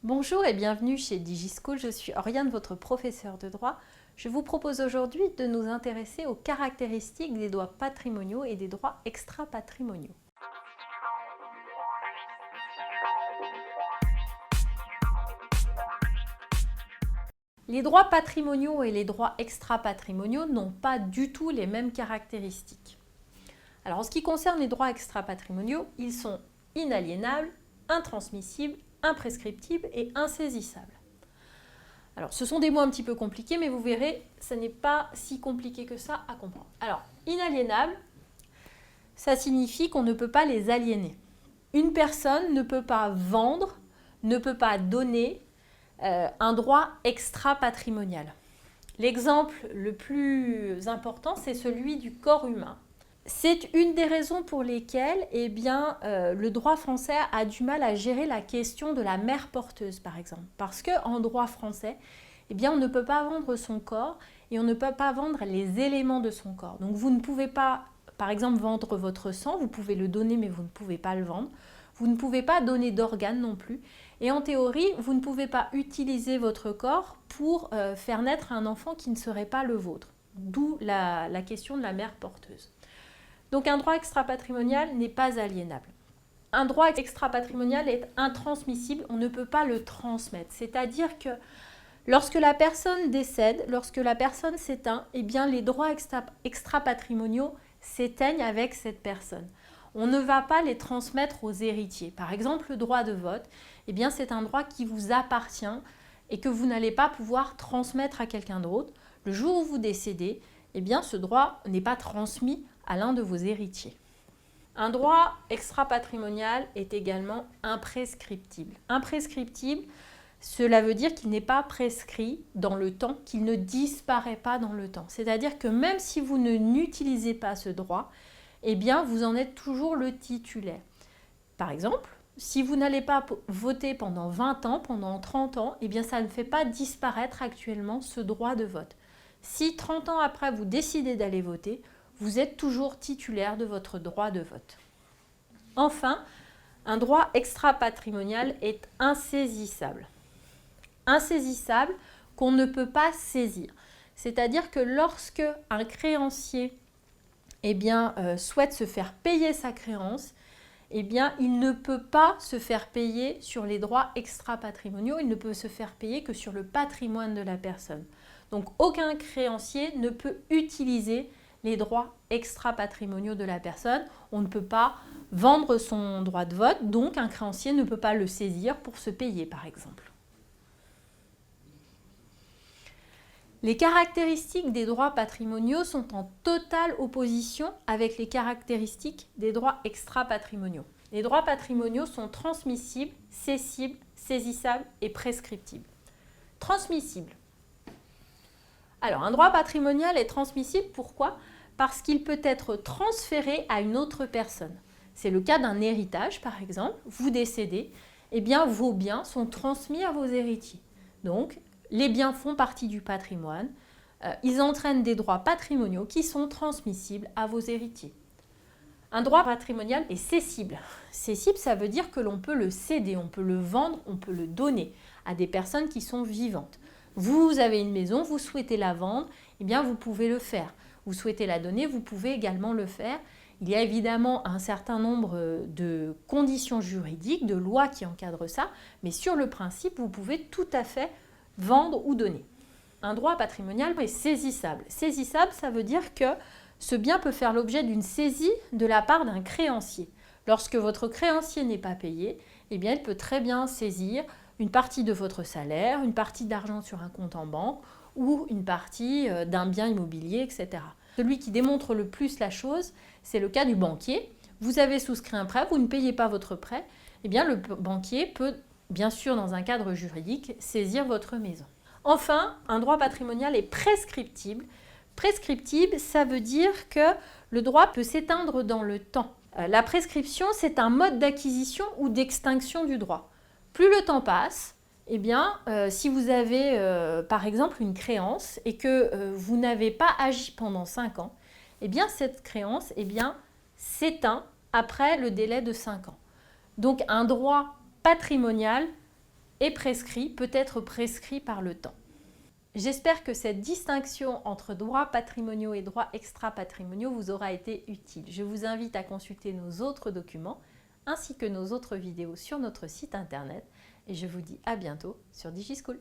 Bonjour et bienvenue chez DigiSchool, je suis Oriane, votre professeure de droit. Je vous propose aujourd'hui de nous intéresser aux caractéristiques des droits patrimoniaux et des droits extra-patrimoniaux. Les droits patrimoniaux et les droits extra-patrimoniaux n'ont pas du tout les mêmes caractéristiques. Alors en ce qui concerne les droits extra-patrimoniaux, ils sont inaliénables, intransmissibles, imprescriptibles et insaisissables. Alors, ce sont des mots un petit peu compliqués, mais vous verrez, ce n'est pas si compliqué que ça à comprendre. Alors, inaliénable, ça signifie qu'on ne peut pas les aliéner. Une personne ne peut pas vendre, ne peut pas donner un droit extra-patrimonial. L'exemple le plus important, c'est celui du corps humain. C'est une des raisons pour lesquelles le droit français a du mal à gérer la question de la mère porteuse, par exemple. Parce qu'en droit français, on ne peut pas vendre son corps et on ne peut pas vendre les éléments de son corps. Donc vous ne pouvez pas, par exemple, vendre votre sang, vous pouvez le donner mais vous ne pouvez pas le vendre. Vous ne pouvez pas donner d'organes non plus. Et en théorie, vous ne pouvez pas utiliser votre corps pour faire naître un enfant qui ne serait pas le vôtre. D'où la question de la mère porteuse. Donc un droit extra-patrimonial n'est pas aliénable. Un droit extra-patrimonial est intransmissible, on ne peut pas le transmettre. C'est-à-dire que lorsque la personne décède, lorsque la personne s'éteint, les droits extra-patrimoniaux s'éteignent avec cette personne. On ne va pas les transmettre aux héritiers. Par exemple, le droit de vote, c'est un droit qui vous appartient et que vous n'allez pas pouvoir transmettre à quelqu'un d'autre. Le jour où vous décédez, ce droit n'est pas transmis à l'un de vos héritiers. Un droit extra-patrimonial est également imprescriptible. Imprescriptible, cela veut dire qu'il n'est pas prescrit dans le temps, qu'il ne disparaît pas dans le temps. C'est-à-dire que même si vous n'utilisez pas ce droit, vous en êtes toujours le titulaire. Par exemple, si vous n'allez pas voter pendant 20 ans, pendant 30 ans, ça ne fait pas disparaître actuellement ce droit de vote. Si 30 ans après vous décidez d'aller voter, vous êtes toujours titulaire de votre droit de vote. Enfin, un droit extra-patrimonial est insaisissable. Insaisissable qu'on ne peut pas saisir. C'est-à-dire que lorsque un créancier souhaite se faire payer sa créance, il ne peut pas se faire payer sur les droits extra-patrimoniaux, il ne peut se faire payer que sur le patrimoine de la personne. Donc aucun créancier ne peut utiliser les droits extra-patrimoniaux de la personne. On ne peut pas vendre son droit de vote, donc un créancier ne peut pas le saisir pour se payer, par exemple. Les caractéristiques des droits patrimoniaux sont en totale opposition avec les caractéristiques des droits extra-patrimoniaux. Les droits patrimoniaux sont transmissibles, cessibles, saisissables et prescriptibles. Transmissibles. Alors, un droit patrimonial est transmissible, pourquoi ? Parce qu'il peut être transféré à une autre personne. C'est le cas d'un héritage, par exemple. Vous décédez, vos biens sont transmis à vos héritiers. Donc, les biens font partie du patrimoine. Ils entraînent des droits patrimoniaux qui sont transmissibles à vos héritiers. Un droit patrimonial est cessible. Cessible, ça veut dire que l'on peut le céder, on peut le vendre, on peut le donner à des personnes qui sont vivantes. Vous avez une maison, vous souhaitez la vendre, vous pouvez le faire. Vous souhaitez la donner, vous pouvez également le faire. Il y a évidemment un certain nombre de conditions juridiques, de lois qui encadrent ça, mais sur le principe, vous pouvez tout à fait vendre ou donner. Un droit patrimonial est saisissable. Saisissable, ça veut dire que ce bien peut faire l'objet d'une saisie de la part d'un créancier. Lorsque votre créancier n'est pas payé, il peut très bien saisir une partie de votre salaire, une partie d'argent sur un compte en banque ou une partie d'un bien immobilier, etc. Celui qui démontre le plus la chose, c'est le cas du banquier. Vous avez souscrit un prêt, vous ne payez pas votre prêt, le banquier peut, bien sûr dans un cadre juridique, saisir votre maison. Enfin, un droit patrimonial est prescriptible. Prescriptible, ça veut dire que le droit peut s'éteindre dans le temps. La prescription, c'est un mode d'acquisition ou d'extinction du droit. Plus le temps passe, si vous avez par exemple une créance et que vous n'avez pas agi pendant 5 ans, cette créance s'éteint après le délai de 5 ans. Donc un droit patrimonial est prescrit peut être prescrit par le temps. J'espère que cette distinction entre droits patrimoniaux et droits extra-patrimoniaux vous aura été utile. Je vous invite à consulter nos autres documents ainsi que nos autres vidéos sur notre site internet et je vous dis à bientôt sur DigiSchool.